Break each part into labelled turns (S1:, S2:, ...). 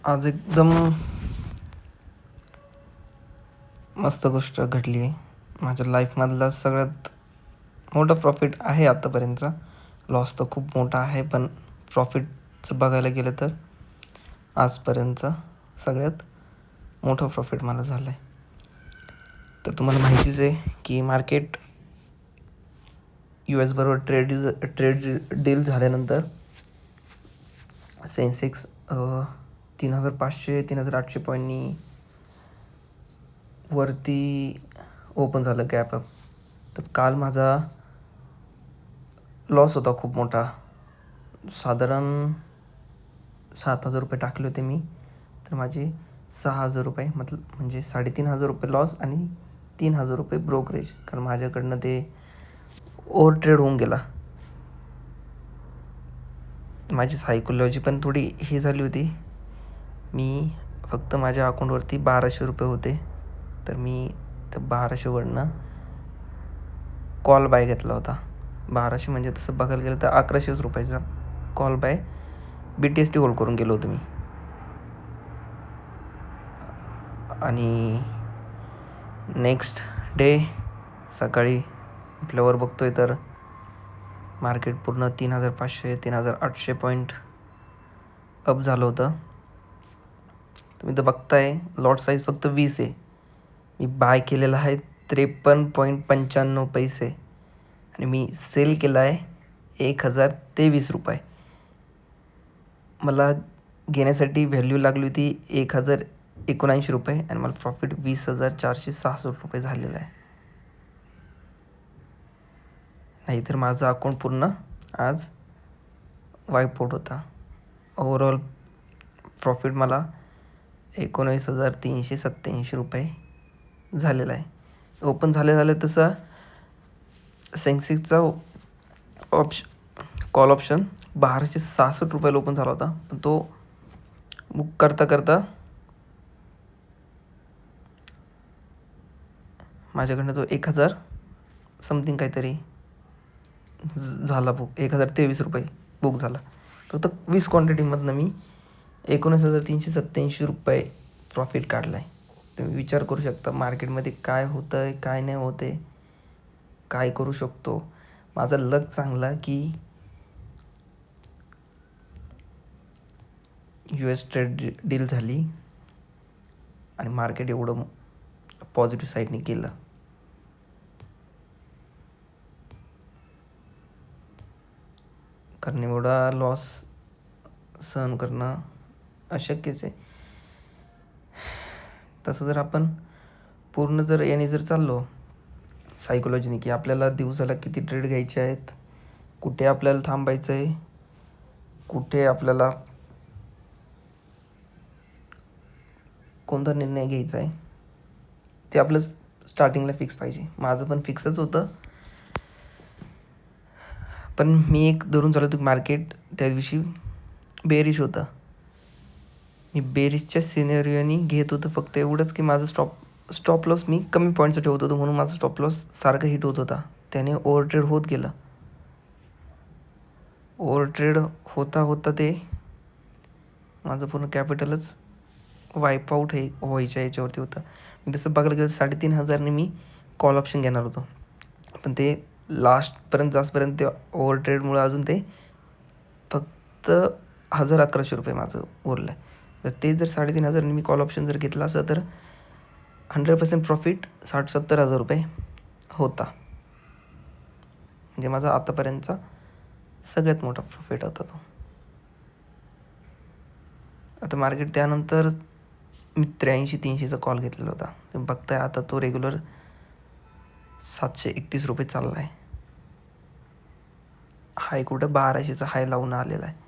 S1: आज एकदम मस्त गोष्ट घडली आहे. माझ्या लाईफमधला सगळ्यात मोठं प्रॉफिट आहे आत्तापर्यंतचा. लॉस तर खूप मोठा आहे, पण प्रॉफिटचं बघायला गेलं तर आजपर्यंतचा सगळ्यात मोठं प्रॉफिट मला झालं आहे. तर तुम्हाला माहितीच आहे की मार्केट US बरोबर ट्रेड डील झाल्यानंतर सेन्सेक्स 3,500-3,800 पॉईंटनी वरती ओपन झालं गॅप अप. तर काल माझा लॉस होता खूप मोठा. साधारण 7,000 रुपये टाकले होते मी, तर माझे 6,000 रुपये म्हणजे 3,500 रुपये लॉस आणि 3,000 रुपये ब्रोकरेज, कारण माझ्याकडनं ते ओव्हर ट्रेड होऊन गेला. माझी सायकोलॉजी पण थोडी हे झाली होती. मी फक्त माझ्या अकाउंटवरती 1,200 रुपये होते, तर मी त्या 1,200वरनं कॉल बाय घेतला होता. 1,200 म्हणजे तसं बघायला गेलं तर 1,100 रुपयाचा कॉल बाय BTST होल्ड करून गेलो होतो मी. आणि नेक्स्ट डे सकाळी उठल्यावर बघतोय तर मार्केट पूर्ण 3,500-3,800 पॉईंट अप झालं होतं. तुम्ही तर बघताय लॉट साईज फक्त 20 आहे. मी बाय केलेला आहे 53.95 पैसे आणि मी सेल केला आहे 1,023 रुपये. मला घेण्यासाठी व्हॅल्यू लागली होती 1,079 रुपये आणि मला प्रॉफिट 20,466 रुपये झालेला आहे. नाहीतर माझं अकाउंट पूर्ण आज वाईप आउट होता. ओव्हरऑल प्रॉफिट मला 19,387 रुपये झालेला आहे. ओपन झाले तसं सेन्सेक्सचा कॉल ऑप्शन 1,266 रुपयाला ओपन झाला होता, पण तो बुक करता माझ्याकडनं तो 1,000 समथिंग काहीतरी झाला बुक. 1,023 रुपये बुक झाला. फक्त 20 क्वांटिटीमधनं मी 19,387 रुपये प्रॉफिट काढला आहे. तुम्ही विचार करू शकता मार्केटमध्ये काय होतं आहे, काय नाही होते, काय करू शकतो. माझा लक चांगला की US ट्रेड डील झाली आणि मार्केट एवढं पॉझिटिव्ह साईडने गेलं. कारण एवढा लॉस सहन करणं अशक्यच आहे. तसं जर आपण पूर्ण याने चाललो सायकोलॉजीने की आपल्याला दिवसाला किती ट्रेड घ्यायचे आहेत, कुठे आपल्याला थांबायचं आहे, कुठे आपल्याला कोणता निर्णय घ्यायचा आहे, ते आपलं स्टार्टिंगला फिक्स पाहिजे. माझं पण फिक्सच होतं, पण मी एक धरून चालवतो की मार्केट त्या दिवशी बेरिश होतं. मी बेरिशच्या सिनेरिओनी घेत होतं. फक्त एवढंच की माझं स्टॉप लॉस मी कमी पॉईंटचं ठेवत होतो, म्हणून माझा स्टॉप लॉस सारखं हिट होत होता. त्याने ओव्हर ट्रेड होत गेलं. ओव्हर ट्रेड होता ते माझं पूर्ण कॅपिटलच वाईप आऊट व्हायच्या याच्यावरती होतं. मी तसं बघायला गेलं 3,500ने मी कॉल ऑप्शन घेणार होतो, पण ते लास्टपर्यंत जास्तपर्यंत ते ओव्हर ट्रेडमुळे अजून ते फक्त 1,000-1,100 रुपये माझं उरलं आहे. तर ते जर 3,500ने मी कॉल ऑप्शन जर घेतला असं तर 100% प्रॉफिट 60,000-70,000 रुपये होता. म्हणजे माझा आतापर्यंतचा सगळ्यात मोठा प्रॉफिट होता तो. आता मार्केट त्यानंतर मी 83-300चा कॉल घेतलेला होता. तुम्ही बघताय आता तो रेग्युलर 731 रुपये चालला आहे. हाय कुठं 1,200चा हाय लावून आलेला आहे.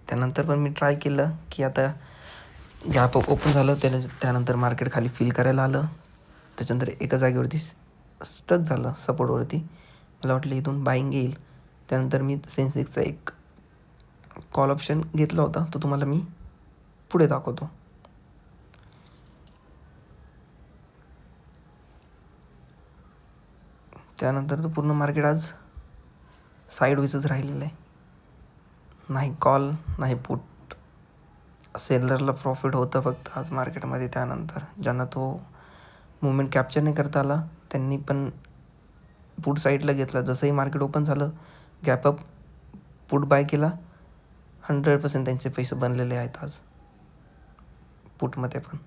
S1: त्यानंतर पण मी ट्राय केलं की आता गॅप ओपन झालं, त्यानंतर मार्केट खाली फील करायला आलं. त्याच्यानंतर एका जागेवरती स्टक झालं सपोर्टवरती. मला वाटलं इथून बाईंग येईल. त्यानंतर मी सेन्सेक्सचा एक कॉल ऑप्शन घेतला होता, तो तुम्हाला मी पुढे दाखवतो. त्यानंतर तर पूर्ण मार्केट आज साईडवेजच राहिलेलं आहे. नाही कॉल नाही पुट. सेलरला प्रॉफिट होतं फक्त आज मार्केटमध्ये. त्यानंतर ज्यांना तो मुवमेंट कॅप्चर नाही करता आला त्यांनी पण पुट साईडला घेतला. जसंही मार्केट ओपन झालं गॅपअप पुट बाय केला. 100% त्यांचे पैसे बनलेले आहेत आज पुटमध्ये पण.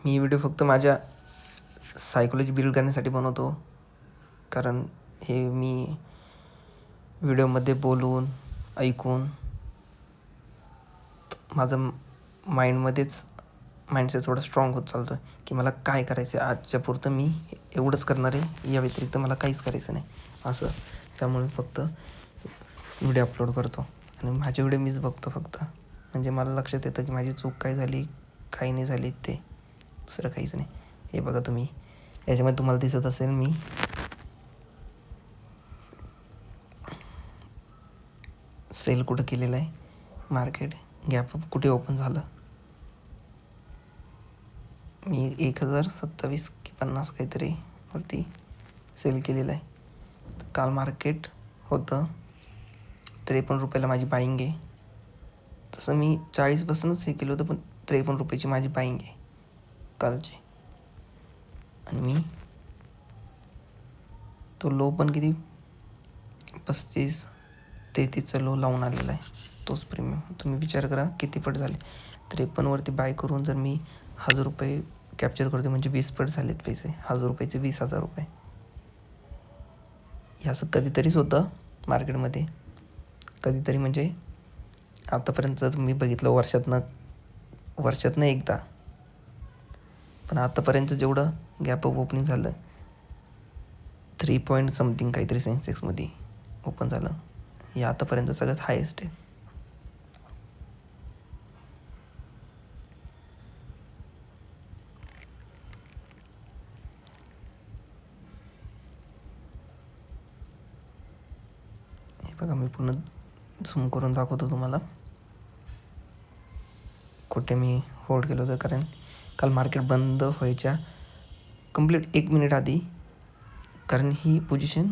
S1: मी व्हिडिओ फक्त माझ्या सायकोलॉजी बिल्ड करण्यासाठी बनवतो. कारण हे मी व्हिडिओमध्ये बोलून ऐकून माझं माइंडसेट थोडं स्ट्रॉंग होत चालतो आहे की मला काय करायचं आहे. आजच्या पुरतं मी एवढंच करणार आहे, या व्यतिरिक्त मला काहीच करायचं नाही असं. त्यामुळे फक्त व्हिडिओ अपलोड करतो आणि माझे व्हिडिओ मीच बघतो फक्त. म्हणजे मला लक्षात येतं की माझी चूक काय झाली काही नाही झाली, ते दुसरं काहीच नाही. हे बघा तुम्ही याच्यामध्ये तुम्हाला दिसत असेल मी सेल कुठं केलेलं आहे. मार्केट गॅपअप कुठे ओपन झालं. मी 1027 की 50 काहीतरी वरती सेल केलेलं आहे. काल मार्केट होतं 53 रुपयाला माझी बाईंग आहे. तसं मी 40पासूनच हे केलं होतं, पण 53 रुपयाची माझी बाईंग आहे कालची. आणि मी तो लो पण किती 35-33चा लो लावून आलेला आहे. तोच प्रीमियम. तुम्ही विचार करा किती पट झाले. 53वरती बाय करून जर मी 1000 रुपये कॅप्चर करतो म्हणजे 20 पट झालेत पैसे. 1000 रुपयाचे 20,000 रुपये. हे असं कधीतरीच होतं मार्केटमध्ये. कधीतरी म्हणजे आतापर्यंत जर मी बघितलं वर्षातनं एकदा. पण आतापर्यंत जेवढं गॅपअप ओपनिंग झालं 3 पॉईंट समथिंग काहीतरी सेन्सेक्समध्ये ओपन झालं, हे आतापर्यंत सगळ्यात हायेस्ट आहे. हे बघा मी पुन्हा झूम करून दाखवतो तुम्हाला कुठे मी होल्ड केलं होतं. कारण काल मार्केट बंद व्हायच्या कंप्लीट 1 मिनिट आधी, कारण ही पोझिशन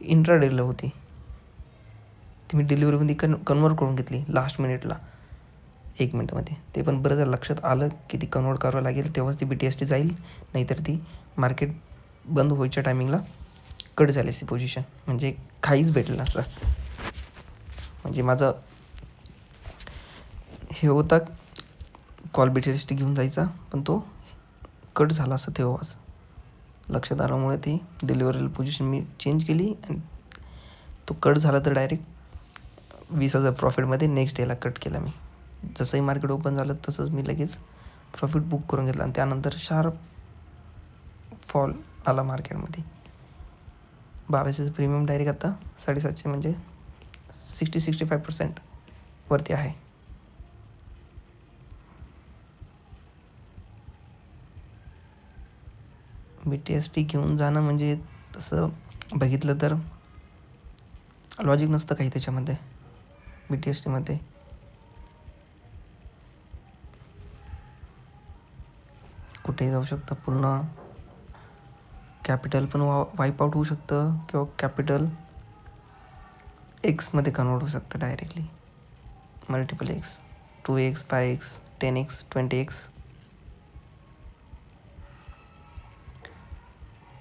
S1: इंट्राडेला होती, ती मी डिलिव्हरीमध्ये कन्वर्ट करून घेतली लास्ट मिनिटला 1 मिनिटमध्ये. ते पण बरं झालं लक्षात आलं की ती कन्वर्ट करावं लागेल तेव्हाच ती BTST जाईल, नाहीतर ती मार्केट बंद व्हायच्या टायमिंगला कट झाली असती पोझिशन. म्हणजे काहीच भेटलं नसतं. म्हणजे माझं हे होता कॉल BTST घेऊन जायचा, पण तो कट झाला असं तेव्हाच लक्षात आल्यामुळे ती डिलिव्हरेबल पोझिशन मी चेंज केली आणि तो कट झाला तर डायरेक्ट 20,000 प्रॉफिटमध्ये नेक्स्ट डेला कट केला मी. जसंही मार्केट ओपन झालं तसंच मी लगेच प्रॉफिट बुक करून घेतला आणि त्यानंतर शार्प फॉल आला मार्केटमध्ये. 1200चं प्रीमियम डायरेक्ट आता 750 म्हणजे 60-65% वरती आहे. BTST घेऊन जाणं म्हणजे तसं बघितलं तर लॉजिक नसतं काही त्याच्यामध्ये. BTSTमध्ये कुठेही जाऊ शकतं. पूर्ण कॅपिटल पण वाईप आउट होऊ शकतं किंवा कॅपिटल एक्समध्ये कन्वर्ट होऊ शकतं directly. Multiple x, 2x, 5x, 10x, 20x.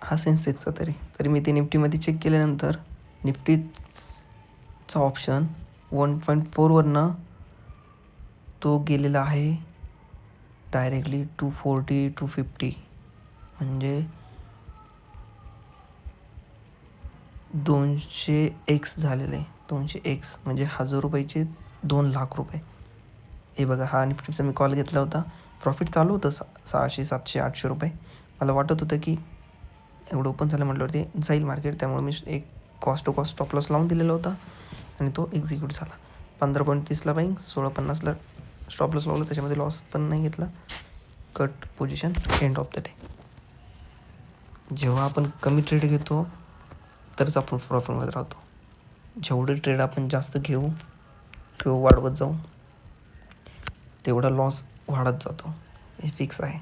S1: हा सेन्सेक्सचा तरी मी ते निफ्टीमध्ये चेक केल्यानंतर निफ्टीचा ऑप्शन 1.4वरनं तो गेलेला आहे डायरेक्टली 240-250. म्हणजे 200x झालेलं आहे. 200x म्हणजे 1000 रुपयाचे 2 लाख रुपये. हे बघा हा निफ्टीचा मी कॉल घेतला होता. प्रॉफिट चालू होतं 600, 700, 800 रुपये. मला वाटत होतं की एवढं ओपन झालं म्हटल्यावरती जाईल मार्केट, त्यामुळे मी एक cost to cost stop loss लावून दिलेला होता आणि तो एक्झिक्यूट झाला. 15.30ला बाईंग, 16.50ला स्टॉप लॉस लावला. त्याच्यामध्ये लॉस पण नाही घेतला. Cut position end of the day. जेव्हा आपण कमी ट्रेड घेतो तरच आपण प्रॉफिटमध्ये राहतो. जेवढे ट्रेड आपण जास्त घेऊ किंवा वाढवत जाऊ तेवढा लॉस वाढत जातो. हे फिक्स आहे.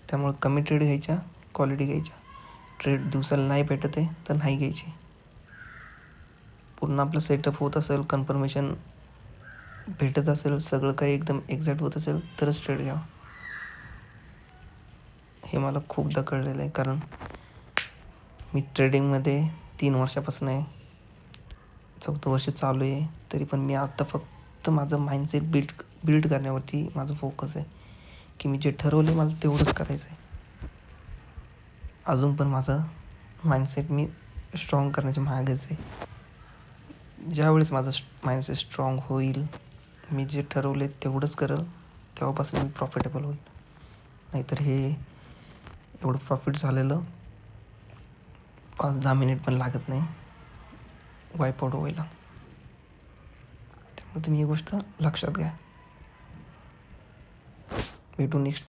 S1: त्यामुळे कमी ट्रेड घ्यायच्या, क्वालिटी घ्यायच्या. ट्रेड दिवसाला नाही भेटत आहे तर नाही घ्यायची. पूर्ण आपलं सेटअप होत असेल, कन्फर्मेशन भेटत असेल, सगळं काही एकदम एक्झॅक्ट होत असेल तरच ट्रेड घ्यावा. हे मला खूपदा कळलेलं आहे, कारण मी ट्रेडिंगमध्ये 3 वर्षापासून आहे. 4थं वर्ष चालू आहे. तरी पण मी आत्ता फक्त माझं माइंडसेट बिल्ड करण्यावरती माझं फोकस आहे, की मी जे ठरवलं मला तेवढंच करायचं आहे. अजून पण माझं माइंडसेट मी स्ट्रॉंग करण्याच्या मागेच आहे. ज्यावेळेस माझं माइंडसेट स्ट्रॉंग होईल, मी जे ठरवले तेवढंच करेल, तेव्हापासून मी प्रॉफिटेबल होईल. नाहीतर हे एवढं प्रॉफिट झालेलं 5-10 मिनिट पण लागत नाही वाईप आउट व्हायला. त्यामुळे तुम्ही ही गोष्ट लक्षात घ्या. भेटू नेक्स्ट